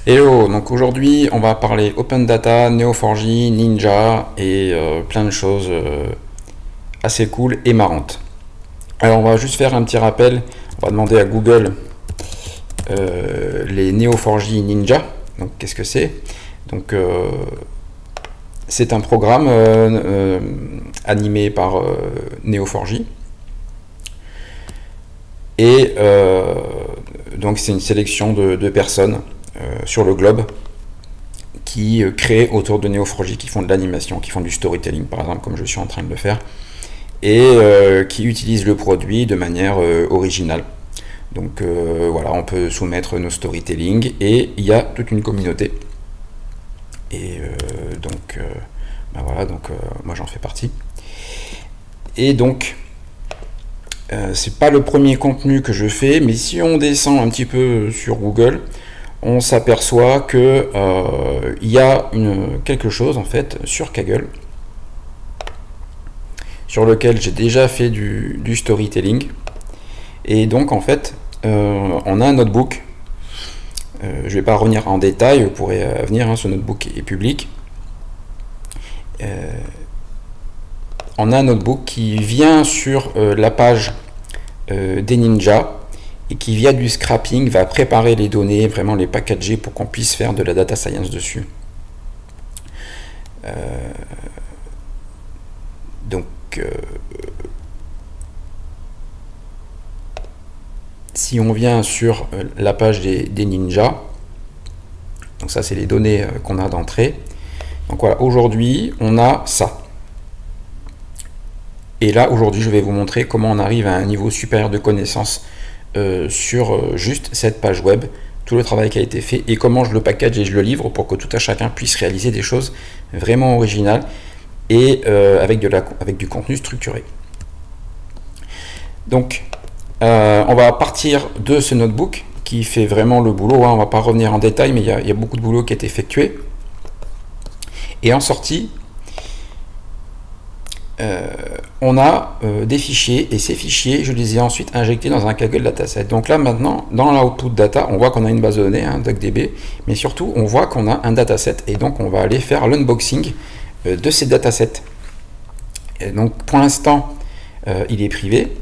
Hello, donc aujourd'hui on va parler Open Data, Neo4j, Ninja et plein de choses assez cool et marrantes. Alors on va juste faire un petit rappel, on va demander à Google les Neo4j Ninja. Donc qu'est-ce que c'est? Donc c'est un programme animé par Neo4j et donc c'est une sélection de personnes sur le globe qui créent autour de Neo4j, qui font de l'animation, qui font du storytelling par exemple, comme je suis en train de le faire, et qui utilisent le produit de manière originale. Donc voilà, on peut soumettre nos storytelling et il y a toute une communauté. Et donc, ben voilà, donc moi j'en fais partie. Et donc, c'est pas le premier contenu que je fais, mais si on descend un petit peu sur Google, on s'aperçoit que il y a quelque chose en fait sur Kaggle sur lequel j'ai déjà fait du storytelling, et donc en fait on a un notebook. Je vais pas revenir en détail, vous pourrez venir, hein, ce notebook est public. On a un notebook qui vient sur la page des ninjas, et qui via du scrapping va préparer les données, vraiment les packager pour qu'on puisse faire de la data science dessus. Donc si on vient sur la page des ninjas, donc ça c'est les données qu'on a d'entrée. Donc voilà, aujourd'hui on a ça. Et là aujourd'hui je vais vous montrer comment on arrive à un niveau supérieur de connaissance sur juste cette page web, tout le travail qui a été fait, et comment je le package et je le livre pour que tout à chacun puisse réaliser des choses vraiment originales et avec du contenu structuré. Donc on va partir de ce notebook qui fait vraiment le boulot, hein. On va pas revenir en détail, mais il y a beaucoup de boulot qui est effectué. Et en sortie, on a des fichiers, et ces fichiers, je les ai ensuite injectés dans un Kaggle dataset. Donc là maintenant, dans l'output data, on voit qu'on a une base de données, un DuckDB, mais surtout on voit qu'on a un dataset, et donc on va aller faire l'unboxing de ces datasets. Et donc pour l'instant, il est privé,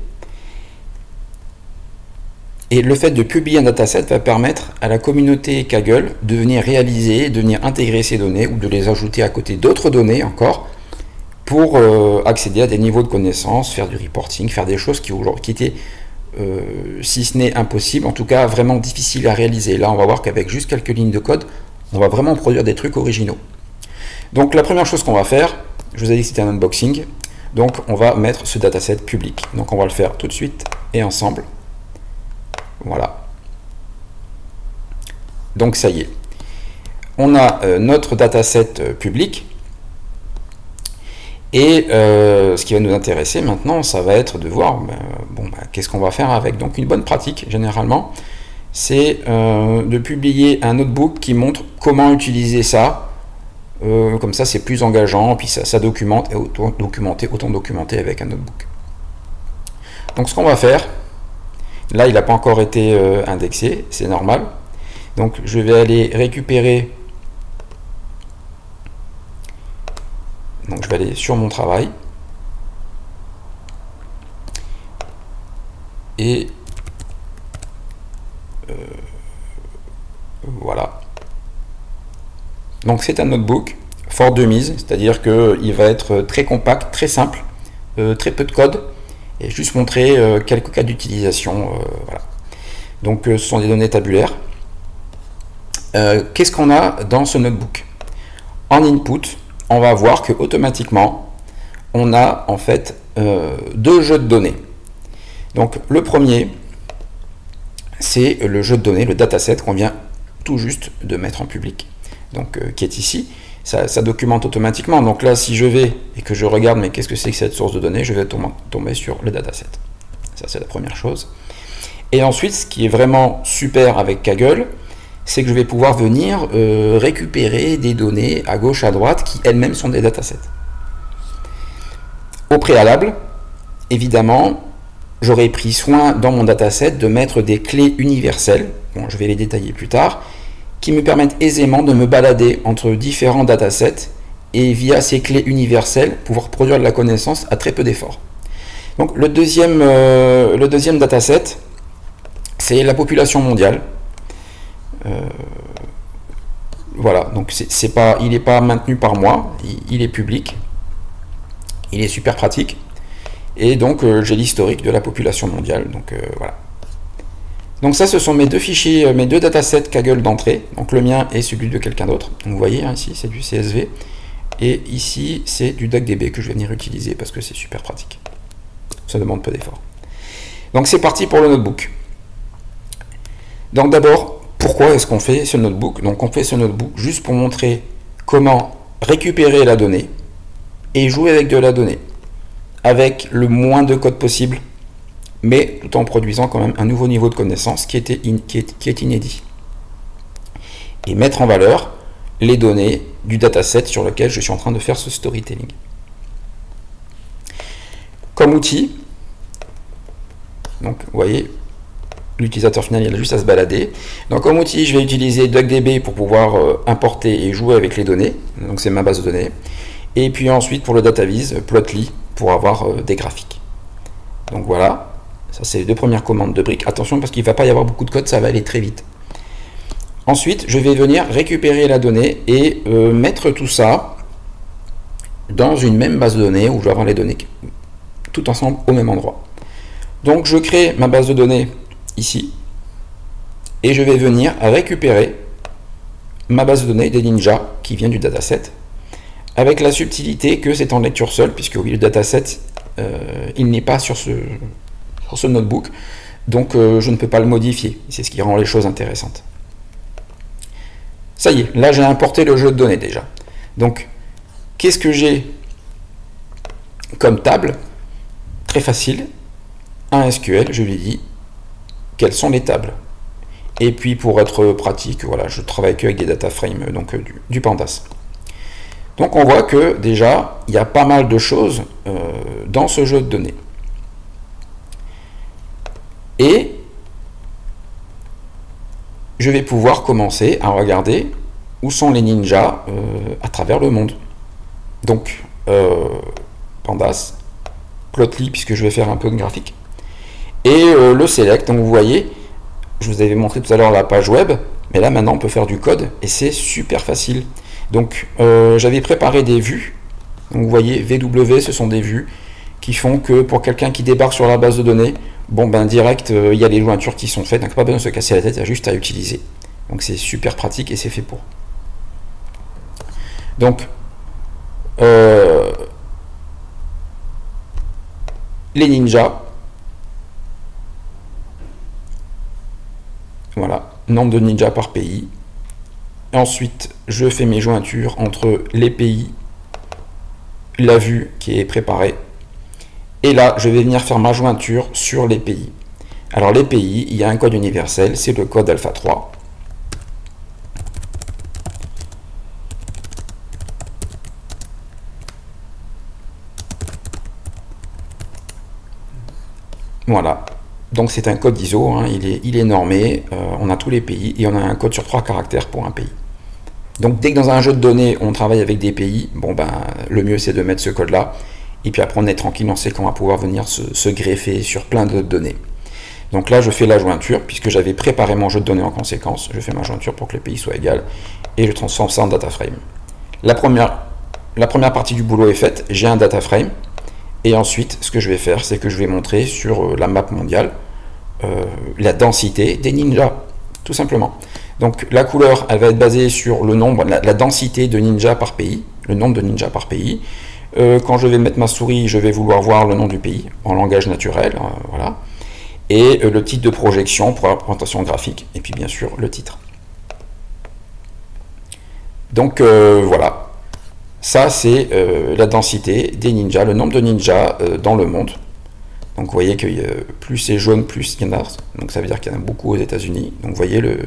et le fait de publier un dataset va permettre à la communauté Kaggle de venir réaliser, de venir intégrer ces données, ou de les ajouter à côté d'autres données encore, pour accéder à des niveaux de connaissances, faire du reporting, faire des choses qui étaient, si ce n'est impossible, en tout cas vraiment difficiles à réaliser. Là, on va voir qu'avec juste quelques lignes de code, on va vraiment produire des trucs originaux. Donc la première chose qu'on va faire, je vous ai dit que c'était un unboxing, donc on va mettre ce dataset public. Donc on va le faire tout de suite et ensemble. Voilà. Donc ça y est. On a notre dataset public. Et ce qui va nous intéresser maintenant, ça va être de voir qu'est-ce qu'on va faire avec. Donc une bonne pratique, généralement, c'est de publier un notebook qui montre comment utiliser ça. Comme ça, c'est plus engageant, puis ça documente, et autant documenter avec un notebook. Donc ce qu'on va faire, là il n'a pas encore été indexé, c'est normal. Donc je vais aller récupérer. Donc je vais aller sur mon travail et voilà. Donc c'est un notebook fort de mise, c'est-à-dire qu'il va être très compact, très simple, très peu de code, et juste montrer quelques cas d'utilisation. Voilà. Donc ce sont des données tabulaires. Qu'est-ce qu'on a dans ce notebook? En input, on va voir que automatiquement on a en fait deux jeux de données. Donc le premier, c'est le jeu de données, le dataset qu'on vient tout juste de mettre en public, donc qui est ici. Ça documente automatiquement. Donc là, si je vais et que je regarde, mais qu'est-ce que c'est que cette source de données, je vais tomber sur le dataset. Ça, c'est la première chose. Et ensuite, ce qui est vraiment super avec Kaggle, c'est que je vais pouvoir venir récupérer des données à gauche, à droite, qui elles-mêmes sont des datasets. Au préalable, évidemment, j'aurais pris soin dans mon dataset de mettre des clés universelles, bon, je vais les détailler plus tard, qui me permettent aisément de me balader entre différents datasets et via ces clés universelles pouvoir produire de la connaissance à très peu d'efforts. Donc le deuxième dataset, c'est la population mondiale. Voilà, donc il n'est pas maintenu par moi, il est public, il est super pratique, et donc j'ai l'historique de la population mondiale. Donc voilà. Donc ça, ce sont mes deux fichiers, mes deux datasets Kaggle d'entrée. Donc le mien et celui de quelqu'un d'autre. Donc vous voyez, hein, ici c'est du CSV, et ici c'est du DuckDB que je vais venir utiliser parce que c'est super pratique. Ça demande peu d'effort. Donc c'est parti pour le notebook. Donc d'abord, pourquoi est-ce qu'on fait ce notebook? Donc on fait ce notebook juste pour montrer comment récupérer la donnée et jouer avec de la donnée, avec le moins de code possible, mais tout en produisant quand même un nouveau niveau de connaissance qui est inédit. Et mettre en valeur les données du dataset sur lequel je suis en train de faire ce storytelling. Comme outil, donc vous voyez, l'utilisateur final il a juste à se balader. Donc comme outil, je vais utiliser DuckDB pour pouvoir importer et jouer avec les données. Donc c'est ma base de données. Et puis ensuite pour le DataVis, Plotly pour avoir des graphiques. Donc voilà. Ça, c'est les deux premières commandes de briques. Attention parce qu'il ne va pas y avoir beaucoup de code, ça va aller très vite. Ensuite, je vais venir récupérer la donnée et mettre tout ça dans une même base de données où je vais avoir les données tout ensemble au même endroit. Donc, je crée ma base de données ici et je vais venir récupérer ma base de données des Ninja qui vient du dataset avec la subtilité que c'est en lecture seule puisque oui, le dataset, il n'est pas sur ce notebook, donc je ne peux pas le modifier. C'est ce qui rend les choses intéressantes. Ça y est, là j'ai importé le jeu de données déjà. Donc, qu'est-ce que j'ai comme table? Très facile, un SQL, je lui dis quelles sont les tables. Et puis pour être pratique, voilà, je travaille que avec des data frames, donc du Pandas. Donc on voit que déjà, il y a pas mal de choses dans ce jeu de données. Et je vais pouvoir commencer à regarder où sont les ninjas à travers le monde. Donc, Pandas, Plotly, puisque je vais faire un peu de graphique, et le select. Donc vous voyez, je vous avais montré tout à l'heure la page web, mais là maintenant on peut faire du code, et c'est super facile. Donc j'avais préparé des vues, donc vous voyez, VW, ce sont des vues qui font que pour quelqu'un qui débarque sur la base de données, bon ben direct, il y a les jointures qui sont faites, donc pas besoin de se casser la tête, il y a juste à utiliser. Donc c'est super pratique et c'est fait pour. Donc, les ninjas, voilà, nombre de ninjas par pays. Ensuite, je fais mes jointures entre les pays, la vue qui est préparée. Et là, je vais venir faire ma jointure sur les pays. Alors les pays, il y a un code universel, c'est le code alpha 3. Voilà, donc c'est un code ISO, hein, il est normé, on a tous les pays et on a un code sur 3 caractères pour un pays. Donc dès que dans un jeu de données, on travaille avec des pays, bon ben le mieux c'est de mettre ce code-là. Et puis après on est tranquille, on sait qu'on va pouvoir venir se greffer sur plein de données. Donc là je fais la jointure, puisque j'avais préparé mon jeu de données en conséquence, je fais ma jointure pour que les pays soient égaux, et je transforme ça en data frame. La première partie du boulot est faite, j'ai un data frame, et ensuite ce que je vais faire, c'est que je vais montrer sur la map mondiale la densité des ninjas, tout simplement. Donc la couleur, elle va être basée sur le nombre, la densité de ninjas par pays, le nombre de ninjas par pays. Quand je vais mettre ma souris, je vais vouloir voir le nom du pays en langage naturel, voilà. Et le titre de projection pour la représentation graphique, et puis bien sûr le titre. Donc voilà, ça c'est la densité des ninjas, le nombre de ninjas dans le monde. Donc vous voyez que plus c'est jaune, plus il y en a, donc ça veut dire qu'il y en a beaucoup aux États-Unis. Donc vous voyez le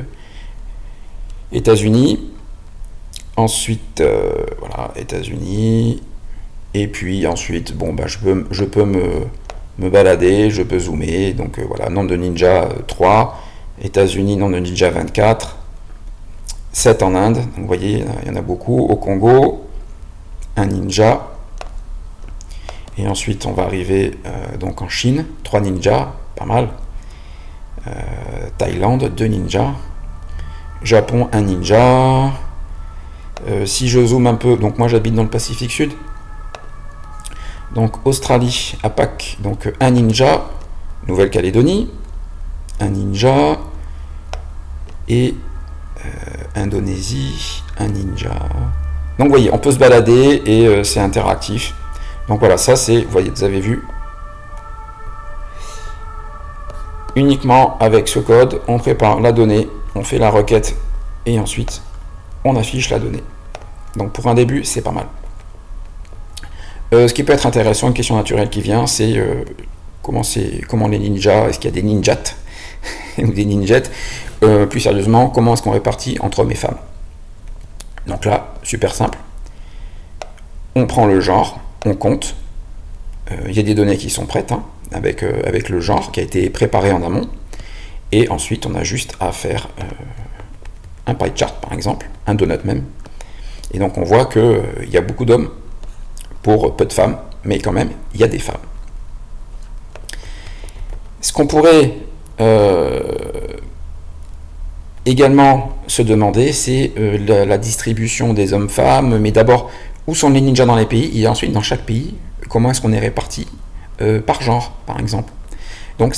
États-Unis, ensuite voilà, États-Unis. Et puis ensuite, bon, bah, je peux me balader, je peux zoomer. Donc voilà, nombre de ninjas 3, États-Unis, nombre de ninjas 24, 7 en Inde, donc vous voyez, il y en a beaucoup. Au Congo, un ninja. Et ensuite, on va arriver donc en Chine, 3 ninjas, pas mal. Thaïlande, 2 ninjas. Japon, un ninja. Si je zoome un peu, donc moi j'habite dans le Pacifique Sud. Donc Australie, APAC, donc un ninja. Nouvelle-Calédonie, un ninja. Et Indonésie, un ninja. Donc vous voyez, on peut se balader et c'est interactif. Donc voilà, ça c'est, vous voyez, vous avez vu. Uniquement avec ce code, on prépare la donnée, on fait la requête et ensuite on affiche la donnée. Donc pour un début, c'est pas mal. Ce qui peut être intéressant, une question naturelle qui vient, c'est comment les ninjas, est-ce qu'il y a des ninjats ou des ninjettes, plus sérieusement, comment est-ce qu'on répartit entre hommes et femmes. Donc là, super simple. On prend le genre, on compte. Il y a des données qui sont prêtes, hein, avec le genre qui a été préparé en amont. Et ensuite, on a juste à faire un pie chart, par exemple, un donut même. Et donc, on voit qu'il y a beaucoup d'hommes pour peu de femmes, mais quand même, il y a des femmes. Ce qu'on pourrait également se demander, c'est la distribution des hommes-femmes, mais d'abord, où sont les ninjas dans les pays, et ensuite, dans chaque pays, comment est-ce qu'on est réparti par genre, par exemple. Donc,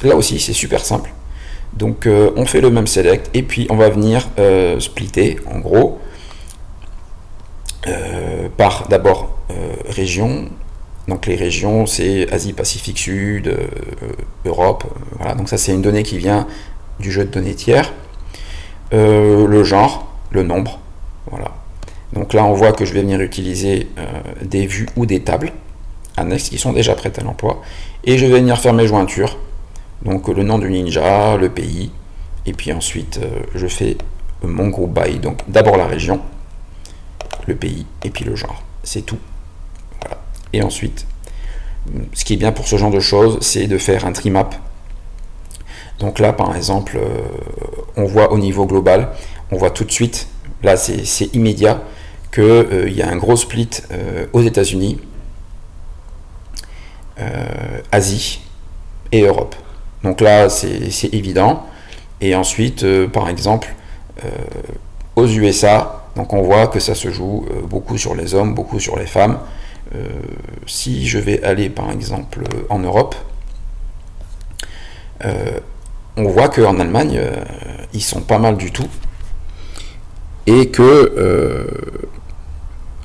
là aussi, c'est super simple. Donc, on fait le même select, et puis on va venir splitter, en gros, par d'abord région. Donc les régions, c'est Asie, Pacifique Sud, Europe, voilà. Donc ça, c'est une donnée qui vient du jeu de données tiers. Le genre, le nombre, voilà. Donc là, on voit que je vais venir utiliser des vues ou des tables annexes qui sont déjà prêtes à l'emploi. Et je vais venir faire mes jointures. Donc le nom du ninja, le pays, et puis ensuite, je fais mon groupe by. Donc d'abord la région, le pays, et puis le genre. C'est tout. Voilà. Et ensuite, ce qui est bien pour ce genre de choses, c'est de faire un trimap. Donc là, par exemple, on voit au niveau global, on voit tout de suite, là c'est immédiat, qu'il y a un gros split aux États-Unis, Asie et Europe. Donc là, c'est évident. Et ensuite, par exemple, aux USA, donc on voit que ça se joue beaucoup sur les hommes, beaucoup sur les femmes. Si je vais aller par exemple en Europe, on voit qu'en Allemagne, ils sont pas mal du tout. Et que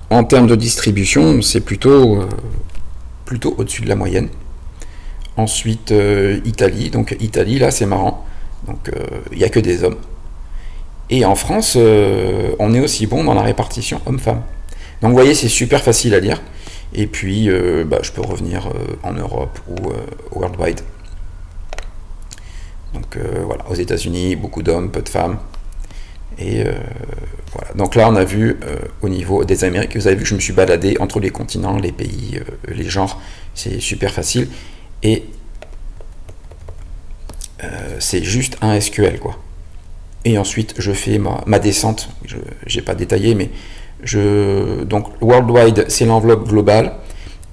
en termes de distribution, c'est plutôt au-dessus de la moyenne. Ensuite, Italie. Donc Italie, là, c'est marrant. Donc il n'y a que des hommes. Et en France, on est aussi bon dans la répartition homme-femme. Donc vous voyez, c'est super facile à lire. Et puis, je peux revenir en Europe ou worldwide. Donc voilà, aux États-Unis, beaucoup d'hommes, peu de femmes. Et voilà. Donc là, on a vu au niveau des Amériques, vous avez vu que je me suis baladé entre les continents, les pays, les genres. C'est super facile. Et c'est juste un SQL, quoi. Et ensuite, je fais ma descente. Je n'ai pas détaillé, mais donc worldwide, c'est l'enveloppe globale.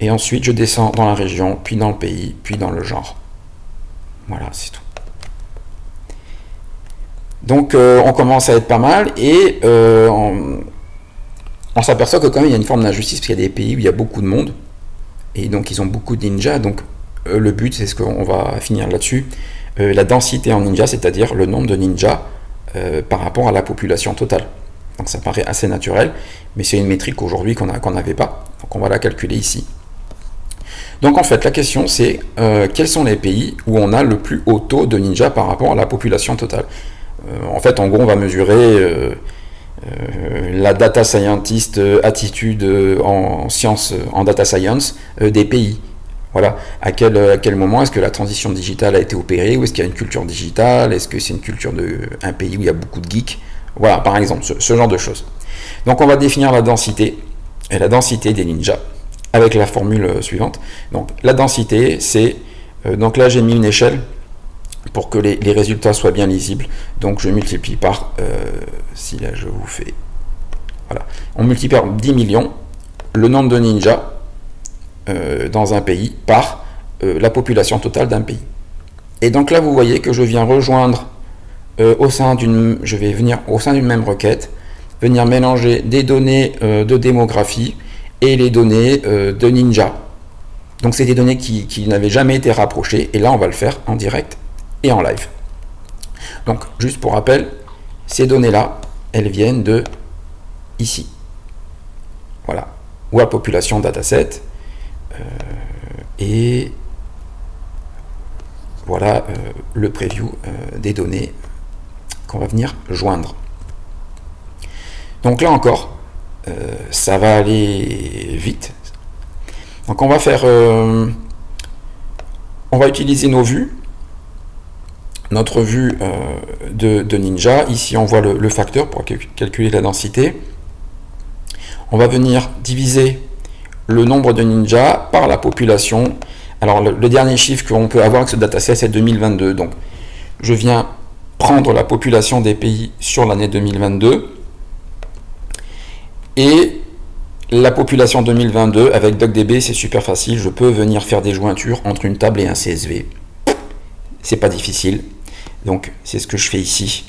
Et ensuite, je descends dans la région, puis dans le pays, puis dans le genre. Voilà, c'est tout. Donc, on commence à être pas mal. Et on s'aperçoit que quand même, il y a une forme d'injustice, parce qu'il y a des pays où il y a beaucoup de monde. Et donc, ils ont beaucoup de ninjas. Donc, le but, c'est ce qu'on va finir là-dessus. La densité en ninja, c'est-à-dire le nombre de ninjas par rapport à la population totale. Donc ça paraît assez naturel, mais c'est une métrique aujourd'hui qu'on n'avait pas. Donc on va la calculer ici. Donc en fait, la question c'est quels sont les pays où on a le plus haut taux de ninjas par rapport à la population totale. En fait, en gros, on va mesurer la data scientist attitude en sciences, en data science des pays. Voilà, à quel moment est-ce que la transition digitale a été opérée, ou est-ce qu'il y a une culture digitale, est-ce que c'est une culture d'un pays où il y a beaucoup de geeks, voilà, par exemple, ce genre de choses. Donc on va définir la densité, et la densité des ninjas, avec la formule suivante. Donc la densité, c'est, donc là j'ai mis une échelle pour que les résultats soient bien lisibles. Donc je multiplie par, si là je vous fais, voilà, on multiplie par 10 millions le nombre de ninjas dans un pays par la population totale d'un pays. Et donc là vous voyez que je viens rejoindre je vais venir au sein d'une même requête, venir mélanger des données de démographie et les données de ninja. Donc c'est des données qui n'avaient jamais été rapprochées, et là on va le faire en direct et en live. Donc juste pour rappel, ces données-là, elles viennent de ici. Voilà, World Population Dataset, et voilà le preview des données qu'on va venir joindre. Donc là encore, ça va aller vite. Donc on va faire, on va utiliser nos vues, notre vue de Ninja. Ici on voit le facteur pour calculer la densité. On va venir diviser le nombre de ninjas par la population. Alors le dernier chiffre qu'on peut avoir avec ce dataset, c'est 2022. Donc je viens prendre la population des pays sur l'année 2022 et la population 2022 avec DuckDB, c'est super facile. Je peux venir faire des jointures entre une table et un CSV. C'est pas difficile. Donc c'est ce que je fais ici.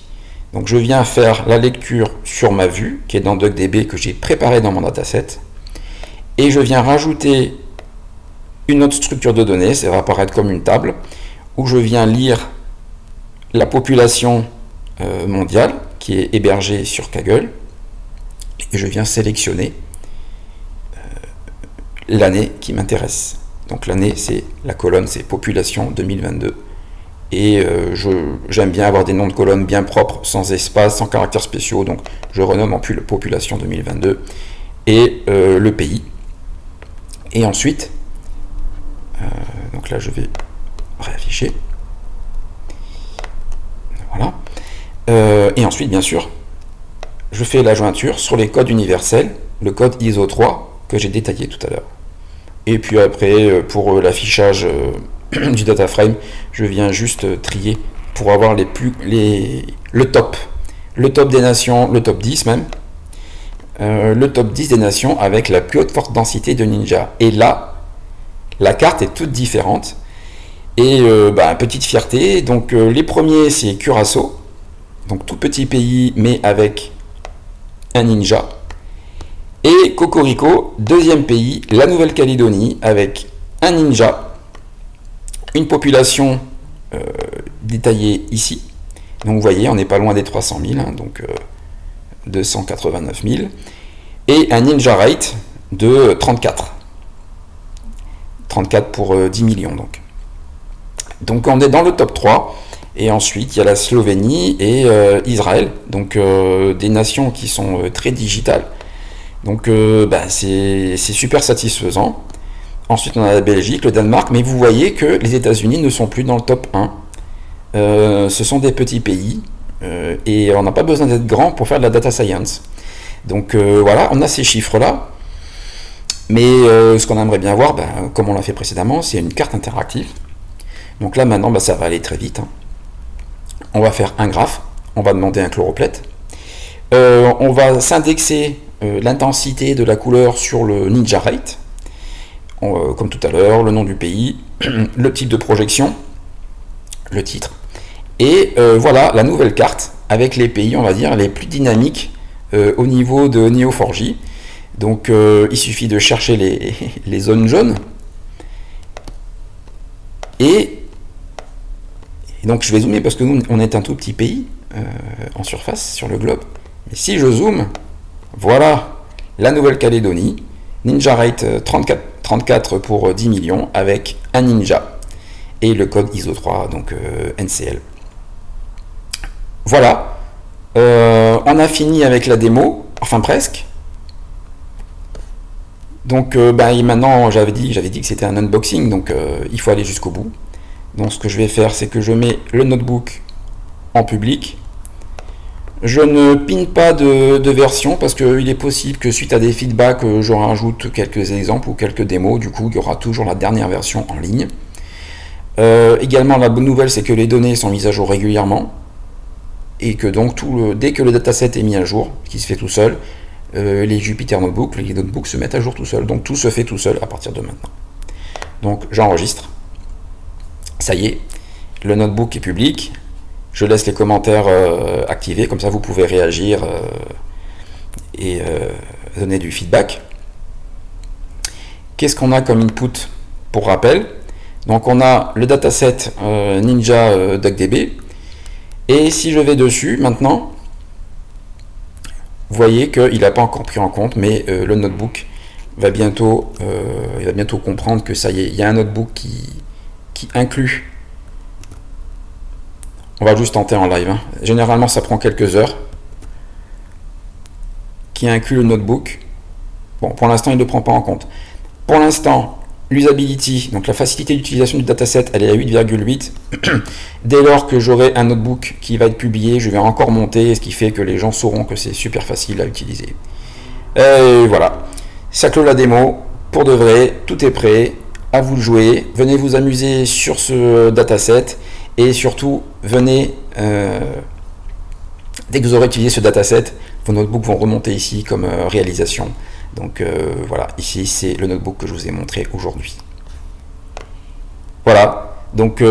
Donc je viens faire la lecture sur ma vue qui est dans DuckDB que j'ai préparé dans mon dataset, et je viens rajouter une autre structure de données, ça va apparaître comme une table, où je viens lire la population mondiale qui est hébergée sur Kaggle, et je viens sélectionner l'année qui m'intéresse. Donc l'année, c'est la colonne, c'est population 2022. Et j'aime bien avoir des noms de colonnes bien propres, sans espace, sans caractères spéciaux. Donc je renomme en plus population 2022 et le pays. Et ensuite, donc là je vais réafficher. Voilà. Et ensuite, bien sûr, je fais la jointure sur les codes universels, le code ISO 3 que j'ai détaillé tout à l'heure. Et puis après, pour l'affichage du data frame, je viens juste trier pour avoir le top des nations, le top 10 même, le top 10 des nations avec la plus haute forte densité de ninja. Et là, la carte est toute différente. Et petite fierté, donc les premiers c'est Curaçao, donc tout petit pays mais avec un ninja. Et Cocorico, deuxième pays, la Nouvelle-Calédonie avec un ninja. Une population détaillée ici. Donc vous voyez, on n'est pas loin des 300 000, hein, donc 289 000. Et un ninja rate de 34. 34 pour 10 millions donc. Donc on est dans le top 3. Et ensuite il y a la Slovénie et Israël. Donc des nations qui sont très digitales. Donc c'est super satisfaisant. Ensuite, on a la Belgique, le Danemark, mais vous voyez que les États-Unis ne sont plus dans le top 1. Ce sont des petits pays et on n'a pas besoin d'être grand pour faire de la data science. Donc voilà, on a ces chiffres-là. Mais ce qu'on aimerait bien voir, comme on l'a fait précédemment, c'est une carte interactive. Donc là, maintenant, ça va aller très vite. Hein. On va faire un graphe, on va demander un chloroplet. On va s'indexer l'intensité de la couleur sur le ninja rate. Comme tout à l'heure, le nom du pays, le type de projection, le titre, et voilà la nouvelle carte avec les pays, on va dire, les plus dynamiques au niveau de Neo4j. Donc il suffit de chercher les zones jaunes, et donc je vais zoomer parce que nous on est un tout petit pays en surface sur le globe, mais si je zoome, voilà la Nouvelle-Calédonie, ninja rate 34 pour 10 millions avec un ninja et le code ISO 3, donc NCL. Voilà, on a fini avec la démo, enfin presque. Donc maintenant j'avais dit que c'était un unboxing, donc il faut aller jusqu'au bout. Donc ce que je vais faire, c'est que je mets le notebook en public. Je ne pine pas de version parce qu'il est possible que suite à des feedbacks, je rajoute quelques exemples ou quelques démos. Du coup, il y aura toujours la dernière version en ligne. Également, la bonne nouvelle, c'est que les données sont mises à jour régulièrement et que donc dès que le dataset est mis à jour, qui se fait tout seul, les Jupyter Notebook, les notebooks se mettent à jour tout seul. Donc tout se fait tout seul à partir de maintenant. Donc j'enregistre. Ça y est, le notebook est public. Je laisse les commentaires activés, comme ça vous pouvez réagir et donner du feedback. Qu'est-ce qu'on a comme input pour rappel? Donc on a le dataset Ninja DuckDB. Et si je vais dessus maintenant, vous voyez qu'il n'a pas encore pris en compte, mais le notebook va bientôt, il va bientôt comprendre que ça y est, il y a un notebook qui inclut. On va juste tenter en live, hein. Généralement ça prend quelques heures. Qui inclut le notebook. Bon, pour l'instant il ne le prend pas en compte. Pour l'instant, l'usability, donc la facilité d'utilisation du dataset, elle est à 8,8. Dès lors que j'aurai un notebook qui va être publié, je vais encore monter, ce qui fait que les gens sauront que c'est super facile à utiliser. Et voilà, ça clôt la démo. Pour de vrai, tout est prêt. À vous de jouer. Venez vous amuser sur ce dataset. Et surtout, venez, dès que vous aurez utilisé ce dataset, vos notebooks vont remonter ici comme réalisation. Donc voilà, ici c'est le notebook que je vous ai montré aujourd'hui. Voilà, donc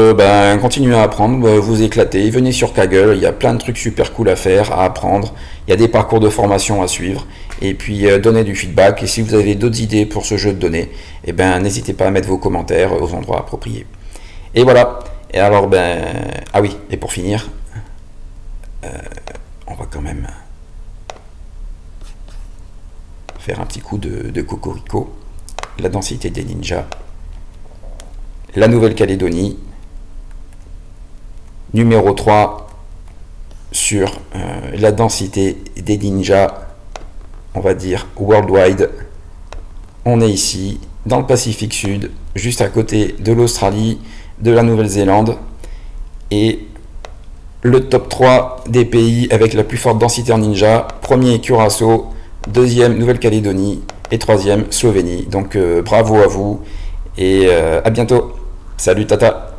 continuez à apprendre, vous éclatez, venez sur Kaggle, il y a plein de trucs super cool à faire, à apprendre, il y a des parcours de formation à suivre, et puis donnez du feedback, et si vous avez d'autres idées pour ce jeu de données, eh ben, n'hésitez pas à mettre vos commentaires aux endroits appropriés. Et voilà, et alors ah oui, et pour finir, on va quand même faire un petit coup de cocorico. La densité des ninjas, la Nouvelle-Calédonie, numéro 3 sur la densité des ninjas, on va dire worldwide. On est ici dans le Pacifique Sud, juste à côté de l'Australie, de la Nouvelle-Zélande, et le top 3 des pays avec la plus forte densité en ninja. Premier Curaçao, deuxième Nouvelle-Calédonie et troisième Slovénie. Donc bravo à vous et à bientôt. Salut Tata.